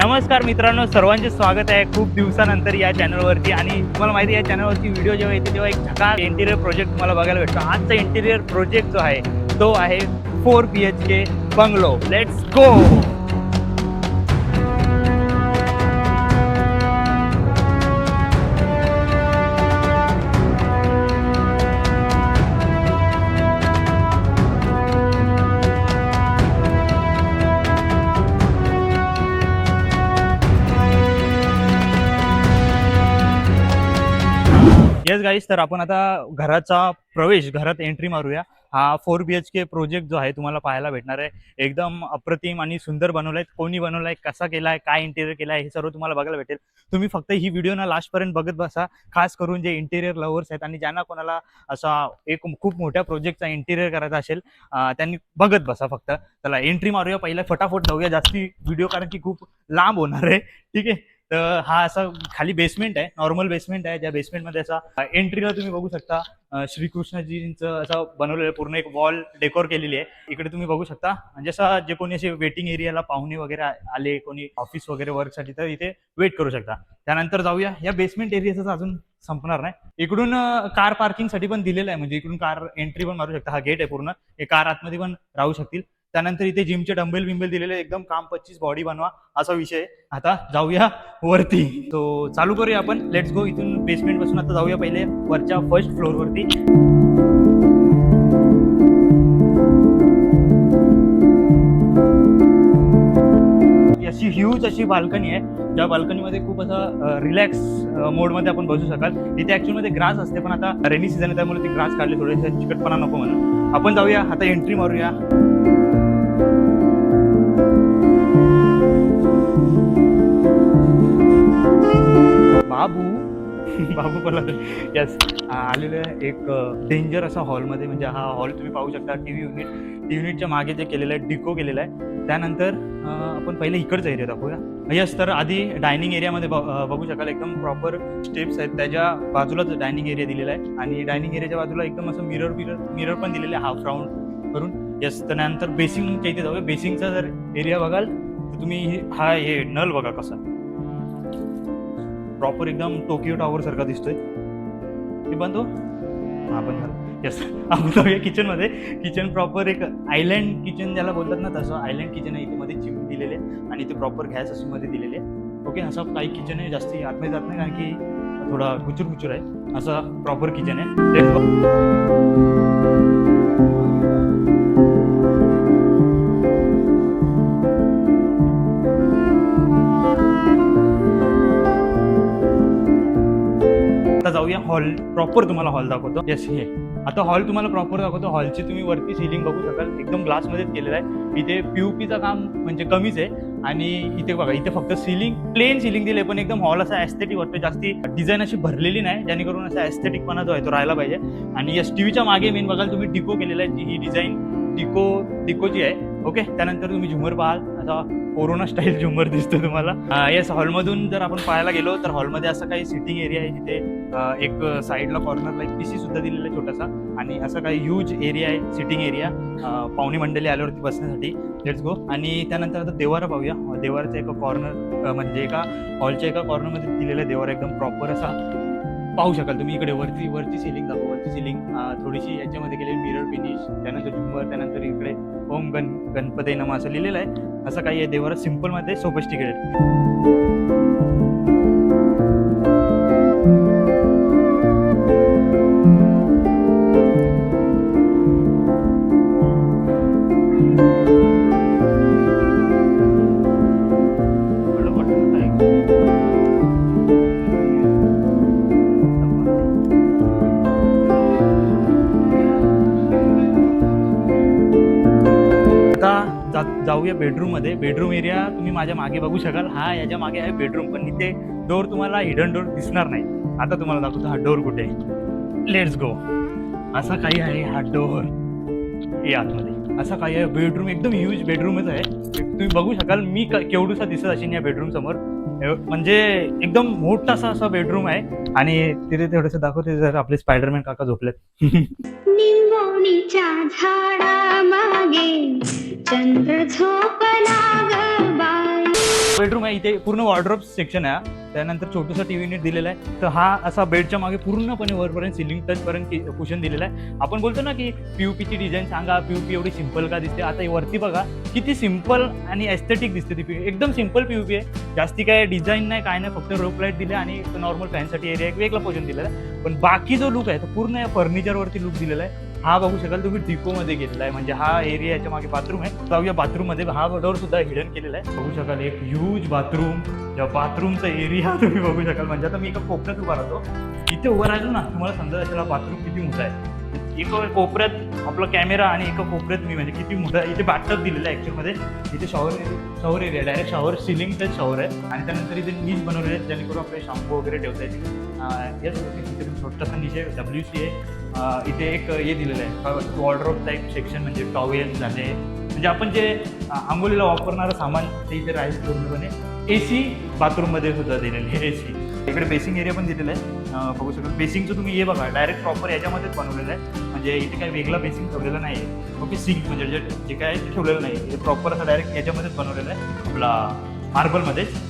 नमस्कार मित्रांनो, सर्वांचे स्वागत आहे खूप दिवसानंतर या चॅनलवरती. आणि तुम्हाला माहिती आहे या चॅनलवरती व्हिडिओ जेव्हा येते तेव्हा एक झकास इंटिरियर प्रोजेक्ट तुम्हाला बघायला भेटतो. आजचा इंटिरियर प्रोजेक्ट जो आहे तो आहे 4 BHK bungalow. Let's go. Yes guys, तर आपण आता घरात एंट्री मारूया. हा 4 BHK प्रोजेक्ट जो आहे तुम्हाला पाहायला भेटणार आहे. एकदम अप्रतिम आणि सुंदर बनवलाय. कोणी बनवलाय, कसा केलाय, काय इंटेरियर केलाय, हे सर्व तुम्हाला बघायला भेटेल. तुम्ही फक्त ही व्हिडिओ ना लास्टपर्यंत बघत बसा. खास करून जे इंटेरियर लव्हर्स आहेत आणि ज्यांना कोणाला असा एक खूप मोठ्या प्रोजेक्टचा इंटेरियर करायचा असेल त्यांनी बघत बसा फक्त. चला एंट्री मारूया. पहिला फटाफट जाऊया, जास्ती व्हिडिओ कारण की खूप लांब होणार आहे. ठीक आहे. तर हा असा खाली बेसमेंट आहे, नॉर्मल बेसमेंट आहे. ज्या बेसमेंटमध्ये असा एंट्रीला तुम्ही बघू शकता श्रीकृष्णजींचं असं बनवलेलं पूर्ण एक वॉल डेकोर केलेली आहे. इकडे तुम्ही बघू शकता. म्हणजे असं जे कोणी असे वेटिंग एरियाला पाहुणे वगैरे आले, कोणी ऑफिस वगैरे वर्कसाठी, तर इथे वेट करू शकता. त्यानंतर जाऊया या बेसमेंट एरियाचं अजून संपणार नाही. इकडून कार पार्किंगसाठी पण दिलेलं आहे, म्हणजे इकडून कार एंट्री पण मारू शकता. हा गेट आहे पूर्ण, हे कार आतमध्ये पण राहू शकतील. त्यानंतर इथे जिमचे डंबेल बिंबेल दिलेले, एकदम काम 25 बॉडी बनवा असा विषय. आता जाऊया वरती. तो चालू करूया आपण. Let's go. इथून बेसमेंट पासून आता जाऊया पहिले वरच्या फर्स्ट फ्लोर वरती. अशी ह्यूज अशी बाल्कनी आहे, ज्या बाल्कनीमध्ये खूप असं रिलॅक्स मोडमध्ये आपण बसू शकाल. इथे ऍक्च्युअली मध्ये ग्रास असते, पण आता रेनी सीझन आहे त्यामुळे ते ग्रास काढले, थोडेसे चिकटपणा नको म्हणून. आपण जाऊया आता, एंट्री मारूया. बाबू बोला. यस, आलेलं आहे एक डेंजर असा हॉलमध्ये. म्हणजे हा हॉल तुम्ही पाहू शकता. टीव्ही युनिटच्या मागे जे केलेलं आहे, डिको केलेलं आहे. त्यानंतर आपण पहिले इकडचा एरिया दाखवूया. यस, तर आधी डायनिंग एरियामध्ये बघू शकाल. एकदम प्रॉपर स्टेप्स आहेत, त्याच्या बाजूलाच डायनिंग एरिया दिलेला आहे. आणि डायनिंग एरियाच्या बाजूला एकदम असं मिरर पण दिलेलं आहे हाफ राऊंड करून. यस, त्यानंतर बेसिंगच्या इथे जाऊया. बेसिंगचा जर एरिया बघाल तर तुम्ही हा हे नल बघा कसा प्रॉपर एकदम टोकियो टॉवर सारखा दिसतोय. ते बंद हो. हा बंद झालं. यस, आपण जाऊया किचन मध्ये. किचन प्रॉपर एक आयलँड किचन ज्याला बोलतात ना, तसं आयलँड किचन आहे. इथे मध्ये चिमणी दिलेले आणि इथे प्रॉपर गॅस अशी मध्ये दिलेले. ओके, असं काही किचन आहे, जास्ती आतमध्ये जात नाही कारण की थोडा कुचूर आहे. असं प्रॉपर किचन आहे. आता जाऊया हॉल. प्रॉपर तुम्हाला हॉल दाखवतो. येस, हे आता हॉल तुम्हाला प्रॉपर दाखवतो. हॉलची तुम्ही वरती सिलिंग बघू शकाल, एकदम ग्लासमध्येच केलेलं आहे. इथे पीओपीचं काम म्हणजे कमीच आहे. आणि इथे बघा, इथे फक्त प्लेन सिलिंग दिले, पण एकदम हॉल असा ऍस्थेटिक वाटतो. जास्ती डिझाईन अशी भरलेली नाही, जेणेकरून असा ऍस्थेटिकपणा जो आहे तो राहायला पाहिजे. आणि यस, टीव्हीच्या मागे मेन बघाल तुम्ही डिको केलेला आहे. ही डिझाईन डिकोची आहे. ओके, त्यानंतर तुम्ही झुमर पाहाल, असा कोरोना स्टाईल झुमर दिसतो तुम्हाला. येस, हॉलमधून जर आपण पाहायला गेलो तर हॉलमध्ये असं काही सिटिंग एरिया आहे, जिथे एक साईडला कॉर्नरला एक पीसी सुद्धा दिलेला आहे छोटासा. आणि असं काही ह्यूज एरिया आहे, सिटिंग एरिया, पाहुणे मंडळी आल्यावरती बसण्यासाठी. Let's go. आणि त्यानंतर आता देवारा पाहूया. देवाराचा एका कॉर्नर, म्हणजे एका हॉलच्या एका कॉर्नरमध्ये दिलेला आहे देवारा, एकदम प्रॉपर असा पाहू शकाल तुम्ही. इकडे वरती सिलिंग दाखव. वरती सिलिंग थोडीशी याच्यामध्ये केलेली मिरर फिनिश, त्यानंतर झुंबर, त्यानंतर इकडे ओम गणपती नमः असं लिहिलेलं आहे. असं काही आहे देवारा, सिम्पलमध्ये सोफिस्टिकेटेड. जाऊया बेडरूम मध्ये. बेडरूम एरिया तुम्ही माझ्या मागे बघू शकाल. हा याच्या मागे आहे बेडरूम, पण इथे डोर तुम्हाला हिडन डोर दिसणार नाही. आता तुम्हाला दाखवतो हा डोर कुठे आहे. Let's go. असा काही आहे हा डोर हे आतमध्ये. असा काही आहे बेडरूम, एकदम ह्यूज बेडरूमच आहे. तुम्ही बघू शकाल मी केवढूसा दिसत असेल या बेडरूम समोर. म्हणजे एकदम मोठासा असा बेडरूम आहे. आणि तिथे थोडंसं दाखवते, जर आपले स्पायडरमॅन काका झोपलेत. निंबोणीच्या झाडा मागे चंद्र झोपला ग बाई. बेडरूम आहे, इथे पूर्ण वॉर्डरोब सेक्शन आहे. त्यानंतर छोटूसा टीव्ही युनिट दिलेला आहे. तर हा असा बेडच्या मागे पूर्णपणे वरपर्यंत सिलिंग टचपर्यंत कुशन दिलेला आहे. आपण बोलतो ना की पीयूपीची डिझाईन सांगा, पीयूपी एवढी सिंपल का दिसते. आता वरती बघा किती सिंपल आणि एस्थेटिक दिसते ती पीयूपी. एकदम सिंपल पीयूपी आहे, जास्ती काय डिझाईन नाही काय नाही, फक्त रोप लाईट दिले आणि नॉर्मल फॅनसाठी एरिया एक वेगळा पोझिशन दिलेला आहे. पण बाकी जो लुक आहे तो पूर्ण या फर्निचरवरती लुक दिलेला आहे. हा बघू शकाल तुम्ही डिकोमध्ये गेलेला आहे, म्हणजे हा एरिया याच्या मागे बाथरूम आहे. जाऊया बाथरूममध्ये. हा डोर सुद्धा हिडन केलेला आहे. बघू शकाल एक ह्यूज बाथरूम. या बाथरूमचा एरिया तुम्ही बघू शकाल. म्हणजे आता मी एका कोपऱ्यात उभा राहतो, इथे उभा राहिलो ना तुम्हाला समजा असेल बाथरूम किती मोठा आहे. एका कोपऱ्यात आपला कॅमेरा आणि एका कोपऱ्यात मी, म्हणजे किती मोठा. इथे बाथटब दिलेला आहे ॲक्च्युअलमध्ये. इथे shower area direct shower ceiling touch shower आहे. आणि त्यानंतर इथे नीज बनवलेले आहेत जेणेकरून आपले शॅम्पू वगैरे ठेवता येतील. येस, इथे छोटासा नीचे WC आहे. इथे एक हे दिलेलं आहे वॉर्डरोब टाईप सेक्शन, म्हणजे टॉवेल झाले, म्हणजे आपण जे आंघोळीला वापरणारं सामान ते इथे राहील पूर्णपणे. AC बाथरूममध्ये सुद्धा दिलेलं आहे AC. इकडे बेसिंग एरिया पण दिलेला आहे. बघू शकता बेसिंगचं तुम्ही हे बघा डायरेक्ट प्रॉपर याच्यामध्येच बनवलेलं आहे. म्हणजे इथे काही वेगळा बेसिंग ठेवलेला नाही आहे. ओके, सिंक म्हणजे जे काय ते ठेवलेलं नाही, हे प्रॉपर असं डायरेक्ट याच्यामध्येच बनवलेलं आहे आपला मार्बलमध्येच.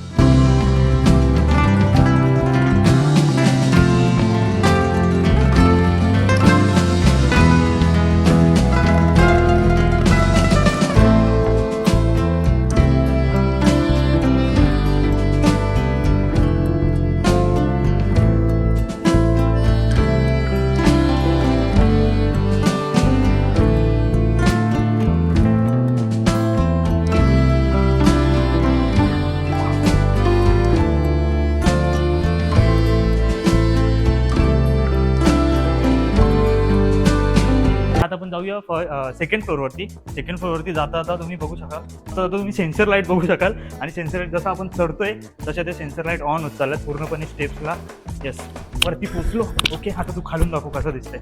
आता आपण जाऊया सेकंड फ्लोअरवरती. सेकंड फ्लोअरवरती जाता जाता तुम्ही बघू शकाल, तर तुम्ही सेन्सर लाईट बघू शकाल. आणि सेन्सर लाईट जसं आपण चढतोय तशा ते सेन्सर लाईट ऑन होत चालल्यात पूर्णपणे स्टेप्सला. येस, वरती पोचलो. ओके, आता तू खालून दाखव कसं दिसतंय.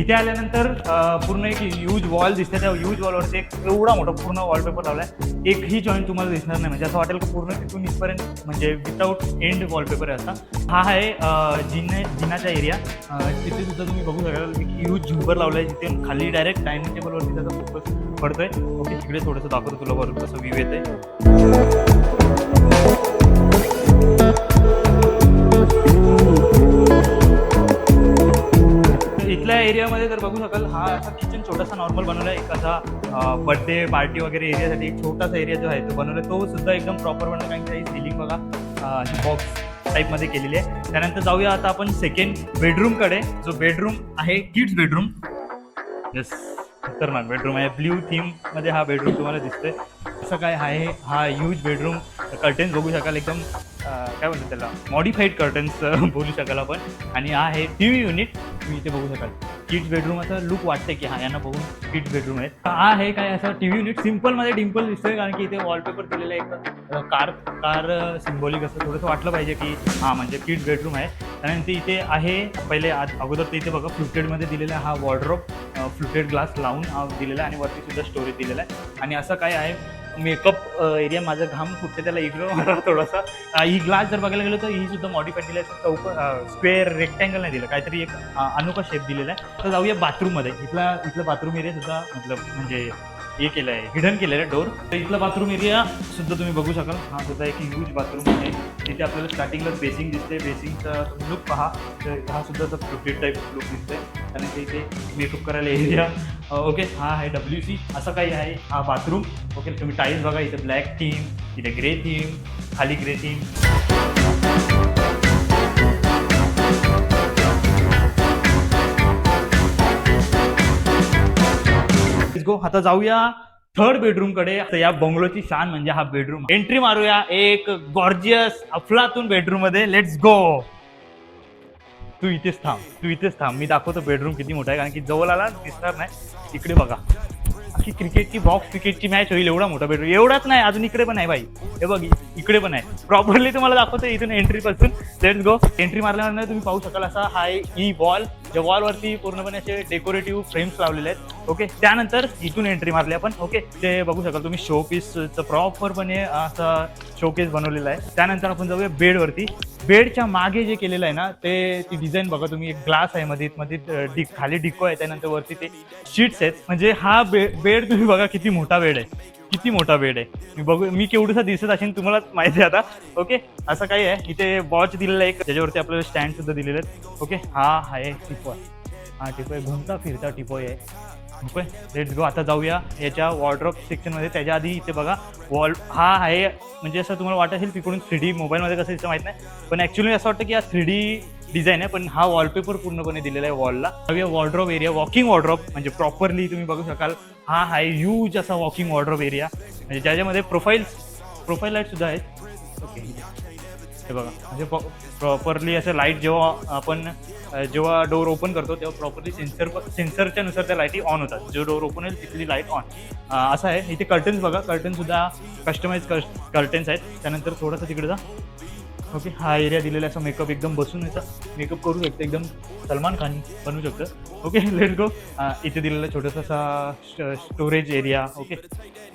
इथे आल्यानंतर पूर्ण एक ह्यूज वॉल दिसते. त्या ह्यूज वॉलवरती एक एवढा मोठा पूर्ण वॉलपेपर लावला आहे. एकही जॉईंट तुम्हाला दिसणार नाही, म्हणजे असं वाटेल की पूर्ण तिथून इथपर्यंत म्हणजे विदाऊट एंड वॉलपेपर आहे असा. हा आहे जिनाचा एरिया. तिथे सुद्धा तुम्ही बघू शकाल एक ह्यूज झुंबर लावला आहे, जिथे खाली डायरेक्ट डायनिंग टेबलवरती त्याचा फोकस पडतोय. ओके, तिकडे थोडंसं दाखवतो तुला बरोबर कसं व्ह्यू येते. इथल्या एरियामध्ये जर बघू शकाल, हा असा किचन छोटासा नॉर्मल बनवला आहे. एक असा बर्थडे पार्टी वगैरे एरियासाठी एक छोटासा एरिया जो आहे तो बनवला, तो सुद्धा एकदम प्रॉपर बनवला. कारण की सिलिंग बघा बॉक्स टाईपमध्ये केलेली आहे. त्यानंतर जाऊया आता आपण सेकंड बेडरूमकडे. जो बेडरूम आहे किड्स बेडरूम. येस, खतरनाक बेडरूम आहे. ब्ल्यू थीममध्ये हा बेडरूम तुम्हाला दिसतोय. असं काय आहे हा ह्यूज बेडरूम. कर्टन्स बघू शकाल, एकदम काय म्हणतात त्याला मॉडिफाईड कर्टन्स बोलू शकाल आपण. आणि हा आहे TV युनिट. तुम्ही इथे बघू शकाल किड्स बेडरूम. असं लुक वाटते की हा यांना बघून किड्स बेडरूम आहे. हा आहे काय असं TV युनिट. सिम्पलमध्ये डिम्पल दिसतोय, कारण की इथे वॉलपेपर दिलेलं आहे. एक कार सिम्बॉलिक असं थोडंसं वाटलं पाहिजे की हां म्हणजे किड्स बेडरूम आहे. त्यानंतर इथे आहे पहिले अगोदर ते इथे बघा फ्लुटेडमध्ये दिलेला आहे हा वॉर्डरोब. फ्लुटेड ग्लास लावून वरती सुद्धा स्टोरेज दिलेला आहे. आणि असं काय आहे मेकअप एरिया. माझं घाम फुटते त्याला इग्नोर मारा थोडासा. ही ग्लास जर बघायला गेलो तर ही सुद्धा मॉडिफाईड दिलं आहे. स्क्वेअर रेक्टँगल नाही दिलं, काहीतरी एक अनोखा शेप दिलेला आहे. तर जाऊया बाथरूममध्ये. इथलं बाथरूम एरिया सुद्धा म्हणजे हे केलं आहे, हिडन केलेलं आहे डोर. तर इथला बाथरूम एरिया सुद्धा तुम्ही बघू शकाल. हा सुद्धा एक ह्यूज बाथरूम आहे. तिथे आपल्याला स्टार्टिंगला बेसिंग दिसते. बेसिंगचा लुक पहा, तर हा सुद्धा असा फ्लुटेड टाईप लुक दिसतोय. त्यानंतर इथे मेकअप करायला एरिया. ओके, हा आहे WC. असं काही आहे हा बाथरूम. ओके, तुम्ही टाईल्स बघा, इथे ब्लॅक थीम, इथे ग्रे थीम, खाली ग्रे थीम. गो. आता जाऊया थर्ड बेडरूम कडे. या बंगलोची शान म्हणजे हा बेडरूम. एंट्री मारूया एक गॉर्जियस अफलातून बेडरूम मध्ये. Let's go. तू इथेच थांब, मी दाखवतो बेडरूम किती मोठा आहे. कारण की जवळ आला दिसणार नाही. इकडे बघा, अशी क्रिकेटची बॉक्स क्रिकेटची मॅच होईल एवढा मोठा बेडरूम. एवढाच नाही, अजून इकडे पण आहे भाई. हे बघ, इकडे पण आहे. प्रॉपरली तुम्हाला दाखवतो इथून एंट्री पासून. Let's go. एंट्री मारल्यानंतर तुम्ही पाहू शकाल असा हा ही वॉल. जे वॉलवरती पूर्णपणे असे डेकोरेटिव्ह फ्रेम्स लावलेले आहेत. ओके, त्यानंतर इथून एंट्री मारली आपण. ओके, ते बघू शकाल तुम्ही शोपीसचं प्रॉपरपणे असा शोकेस बनवलेला आहे. त्यानंतर आपण जाऊया बेडवरती. बेडच्या मागे जे केलेलं आहे ना ते ती डिझाईन बघा तुम्ही. एक ग्लास आहे मध्ये खाली डिको आहे, त्यानंतर वरती ते शीट्स आहेत. म्हणजे हा बेड तुम्ही बघा किती मोठा बेड आहे, किती मोठा बेड आहे. मी केवढंसा दिसत असेल तुम्हाला माहिती आहे आता. ओके, असं काही आहे. इथे वॉच दिलेला आहे ज्याच्यावरती आपल्याला स्टँड सुद्धा दिलेले आहेत. ओके, हा आहे टिपॉय. हा टिपॉय घुमता फिरता टिपॉय आहे. Okay, let's go. आता जाऊया याच्या वॉर्डरोब सेक्शनमध्ये. त्याच्या आधी इथे बघा वॉल हा आहे. म्हणजे असं तुम्हाला वाटत असेल तिकडून 3D मोबाईलमध्ये कसं दिसतं माहीत नाही, पण ॲक्च्युली असं वाटतं की हा 3D डिझाईन आहे, पण हा वॉलपेपर पूर्णपणे दिलेला आहे वॉलला. जाऊया वॉर्डरोब एरिया, वॉकिंग वॉर्डरोब म्हणजे प्रॉपरली तुम्ही बघू शकाल. हा आहे ह्यूज असा वॉकिंग वॉर्डरोब एरिया, म्हणजे ज्याच्यामध्ये प्रोफाईल लाईट सुद्धा आहेत. ओके, हे बघा म्हणजे प्रॉपरली असं लाईट जेव्हा डोर ओपन करतो तेव्हा प्रॉपरली सेन्सरच्या नुसार त्या लाईटी ऑन होतात. जो डोर ओपन होईल तिथली लाईट ऑन असं आहे. इथे कर्टन्स बघा, कर्टनसुद्धा कस्टमाइज कर्टन्स आहेत. त्यानंतर थोडंसं तिकडे जा. ओके, हा एरिया दिलेला असा मेकअप एकदम बसून याचा मेकअप करू शकतो, एकदम सलमान खान बनवू शकतं. Okay, let's go. इथे दिलेला छोटासा असा स्टोरेज एरिया. ओके,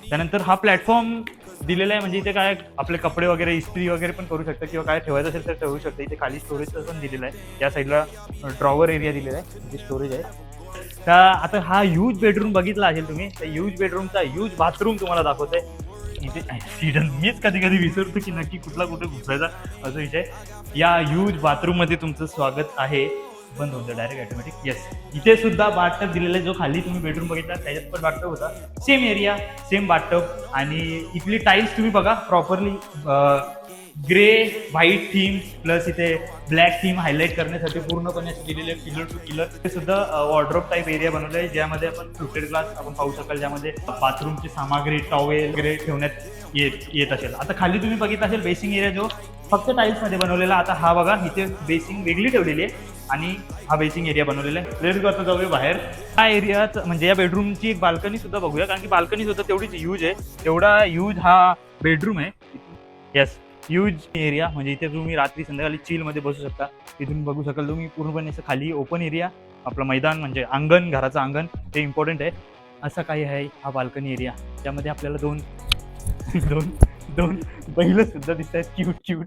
त्यानंतर हा प्लॅटफॉर्म दिलेला आहे, म्हणजे इथे काय आपले कपडे वगैरे इस्त्री वगैरे पण करू शकतं किंवा काय ठेवायचं असेल तर ठेवू शकतं. इथे खाली स्टोरेजचं पण दिलेलं आहे. या साईडला ड्रॉवर एरिया दिलेला आहे, म्हणजे स्टोरेज आहे. तर आता हा ह्यूज बेडरूम बघितला असेल तुम्ही. त्या ह्यूज बेडरूमचा ह्यूज बाथरूम तुम्हाला दाखवतोय. इथे सीडन मीच कधी कधी विसरतो की नक्की कुठे घुसायचा असं विषय. या ह्यूज बाथरूममध्ये तुमचं स्वागत आहे. बंद होतं डायरेक्ट ऑटोमॅटिक. येस, इथे सुद्धा बाथटब दिलेला आहे. जो खाली तुम्ही बेडरूम बघितला त्याच्यात पण बाथटब होता. Same area, same bathtub. आणि इथली टाईल्स तुम्ही बघा properly grey white theme plus इथे ब्लॅक थीम हायलाईट करण्यासाठी पूर्णपणे असे दिलेले पिलर टू पिलर. ते सुद्धा वॉर्डरोब टाईप एरिया बनवलं आहे, ज्यामध्ये आपण फ्लुटेड ग्लास आपण पाहू शकाल, ज्यामध्ये बाथरूमची सामग्री टॉवेल वगैरे ठेवण्यात येत असेल. आता खाली तुम्ही बघितलं असेल बेसिंग एरिया जो फक्त टाईल्समध्ये बनवलेला. आता हा बघा इथे बेसिंग वेगळी ठेवलेली आहे आणि हा बेसिंग एरिया बनवलेला आहे. Let's go. आता जाऊया बाहेर. हा एरियात म्हणजे या बेडरूमची एक बाल्कनी सुद्धा बघूया, कारण की बाल्कनी सुद्धा तेवढीच यूज आहे. तेवढा यूज हा बेडरूम आहे. Yes, huge area. म्हणजे इथे तुम्ही रात्री संध्याकाळी चिलमध्ये बसू शकता. इथून बघू शकाल तुम्ही पूर्णपणे असं खाली ओपन एरिया, आपलं मैदान म्हणजे अंगण, घराचं अंगण ते इम्पॉर्टंट आहे. असं काही आहे हा बाल्कनी एरिया, त्यामध्ये आपल्याला दोन बैल सुद्धा दिसत आहेत cute.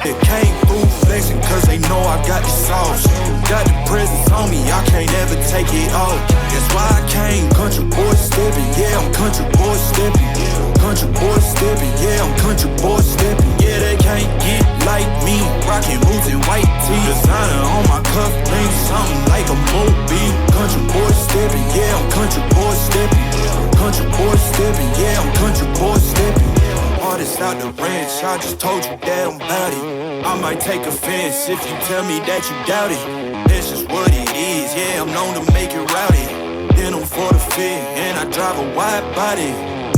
It came through flexing cause they know I got the sauce. Got the presence on me, I can't ever take it off. That's why I came country boy stepping, yeah, I'm country boy stepping. Country boy stepping, yeah, I'm country boy stepping. Yeah, they can't get like me, rockin' boots and white tee. Designer on my cuff, name something like a Moby. Country boy stepping, yeah, I'm country boy stepping. Country boy stepping, yeah, I'm country boy stepping. Artist out the ranch, I just told you that I'm bout it. I might take offense if you tell me that you doubt it. That's just what it is, yeah, I'm known to make it rowdy. Then I'm for the fit, and I drive a wide body.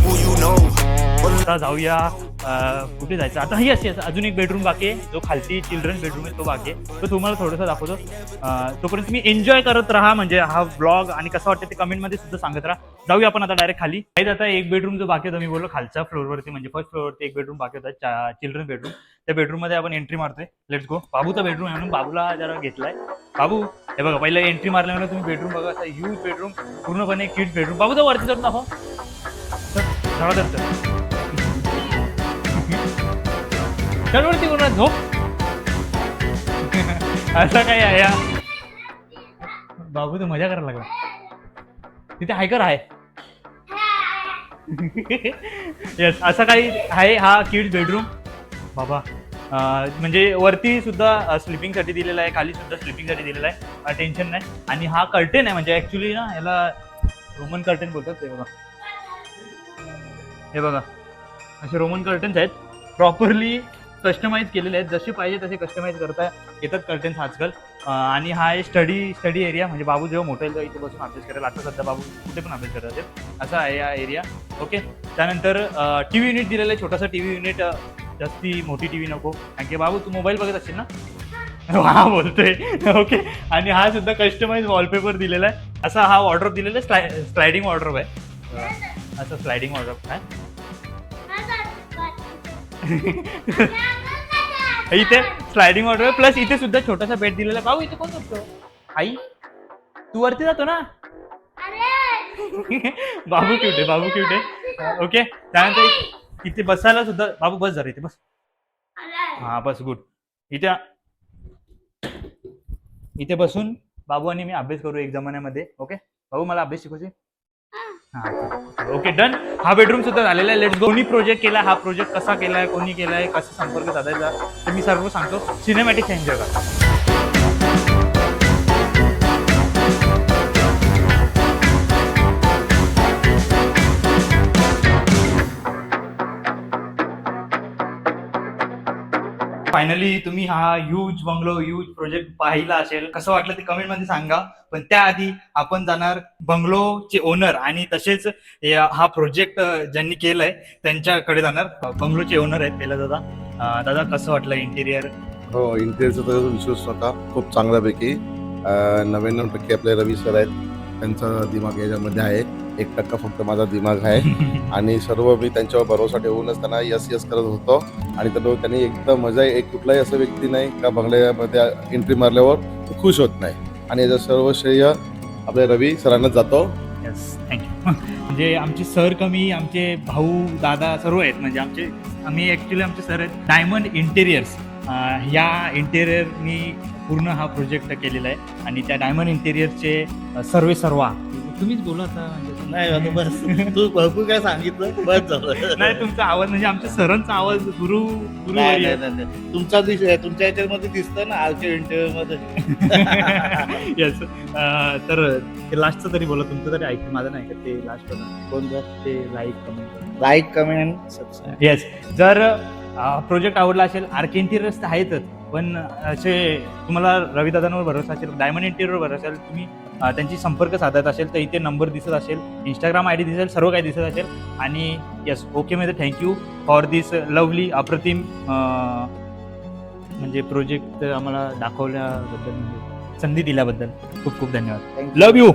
Who you know? आता जाऊया कुठे जायचं आता. Yes अजून एक bedroom बाकी आहे, जो खालती चिल्ड्रन बेडरूम आहे तो बाकी आहे. तो तुम्हाला थोडंसं दाखवतो. तोपर्यंत तुम्ही एन्जॉय करत राहा म्हणजे हा ब्लॉग, आणि कसं वाटतं ते कमेंटमध्ये सुद्धा सांगत राहा. जाऊया आपण आता डायरेक्ट खाली. आता एक बेडरूम जो बाकी होता मी बोललो खालच्या फ्लोअरवरती म्हणजे फर्स्ट फ्लोअरवरती एक बेडरूम बाकी होता, चिल्ड्रन बेडरूम. त्या बेडरूममध्ये आपण एंट्री मारतोय. Let's go. बाबूचा बेडरूम आहे म्हणून बाबूला जरा घेतलाय. बाबू हे बघा, पहिलं एंट्री मारल्यामुळे तुम्ही बेडरूम बघा, असा ह्यूज बेडरूम पूर्णपणे किड्स बेडरूम. बाबूचा वरती जाऊन दाखव. चढवरती पूर्ण झोप. असं काय आहे या बाबू, तर मजा करायला लागला. तिथे हायकर आहे. येस, असं काही आहे हा किड्स बेडरूम बाबा. म्हणजे वरती सुद्धा स्लिपिंगसाठी दिलेला आहे, खाली सुद्धा स्लिपिंगसाठी दिलेला आहे, टेन्शन नाही. आणि हा कर्टेन आहे, म्हणजे ॲक्च्युली ना याला रोमन कर्टेन बोलतात. ते बघा, हे बघा असे रोमन कर्टन्स आहेत, प्रॉपरली कस्टमाइज केलेले आहेत. जसे पाहिजे तसे कस्टमाइज करता येतात कर्टन्स आजकाल. आणि हा आहे स्टडी एरिया, म्हणजे बाबू जेव्हा मोठा येईल तेव्हा इथे बसून अभ्यास करेल. आता सध्या बाबू कुठे पण अभ्यास करत असेल, असा आहे हा एरिया. ओके, त्यानंतर टी व्ही युनिट दिलेलं आहे, छोटासा टी व्ही युनिट. जास्ती मोठी टी व्ही नको, कारण की बाबू तू मोबाईल बघत असशील ना. हा बोलतोय. ओके, आणि हा सुद्धा कस्टमाइज वॉलपेपर दिलेला आहे. असा हा वॉर्डरोब दिलेला आहे, स्लायडिंग वॉर्डरोब आहे. असं स्लायडिंग वॉर्डरोब आहे. इथे स्लायडिंग वॉटर प्लस इथे सुद्धा छोटासा बेड दिलेला आहे. भाऊ इथे कोण झोपतो? आई तू वरती जातो ना. बाबू क्यूट आहे, बाबू क्यूट आहे. ओके, त्यानंतर इथे बसायला सुद्धा बाबू बस जरा इथे बस. हा बस गुड. इथे बसून बाबू आणि मी अभ्यास करू एक जमान्यामध्ये. ओके बाबू मला अभ्यास शिकवते. हा ओके डन. हा बेडरूम सुद्धा झालेला आहे. Let's go. कोणी प्रोजेक्ट केला, हा प्रोजेक्ट कसा केलाय, कोणी केलाय, कसा संपर्क साधायचा ते मी सर्व सांगतो. सिनेमॅटिक एन्जॉय करा. फायनली तुम्ही हा ह्यूज बंगलो, ह्यूज प्रोजेक्ट पाहिला असेल. कसं वाटलं ते कमेंट मध्ये सांगा. पण त्याआधी आपण जाणार बंगलोचे ओनर आणि तसेच हा प्रोजेक्ट ज्यांनी केलाय त्यांच्याकडे जाणार. बंगलोचे ओनर आहेत पहिला दादा. दादा कसं वाटलं इंटिरियर? हो, इंटेरियरचा तर विश्वास होता खूप चांगल्यापैकी. 99% आपले रवी सर आहेत, त्यांचा दिमाग याच्यामध्ये आहे. 1% फक्त माझा दिमाग आहे आणि सर्व मी त्यांच्यावर भरोसा ठेवूनच त्यांना यस यस करत होतो. आणि त्यांनी एकदम मजा, एक कुठलाही असं व्यक्ती नाही का बंगल्यामध्ये एंट्री मारल्यावर खुश होत नाही. आणि याचं सर्व श्रेय आपल्या रवी सरांनाच जातो. Yes thank you. म्हणजे आमचे सर कमी, आमचे भाऊ दादा सर्व आहेत. म्हणजे आम्ही ॲक्च्युली आमचे सर आहेत डायमंड इंटेरियर्स. या इंटेरियरनी पूर्ण हा प्रोजेक्ट केलेला आहे. आणि त्या डायमंड इंटेरियरचे सर्वा तुम्हीच बोला आता. नाही बस तू भरपूर काय सांगितलं बस झालं. नाही तुमचा आवाज म्हणजे आमच्या सरांचा आवाज गुरु नाही, नाही, नाही, नाही. तुमचा तुमच्या याच्यामध्ये दिसतं ना आरच्या इंटरव्ह्यू मध्ये. येस. तर ते लास्टचं तरी बोला, तुमचं तरी ऐकलं, माझं नाही ऐकत. ते लास्ट कोणतं? ते लाईक कमेंट सबस्क्राईब. येस. जर प्रोजेक्ट आवडला असेल, आरके इंटिरियर्स तर आहेतच, पण असे तुम्हाला रविदादांवर भरोसा असेल, डायमंड इंटिरियरवर भरोसा असेल, तुम्ही त्यांची संपर्क साधत असेल तर इथे नंबर दिसत असेल, इंस्टाग्राम ID दिसेल, सर्व काही दिसत असेल. आणि येस ओके मध्ये थँक्यू फॉर दिस लवली अप्रतिम म्हणजे प्रोजेक्ट आम्हाला दाखवल्याबद्दल, म्हणजे संधी दिल्याबद्दल खूप खूप धन्यवाद. लव यू.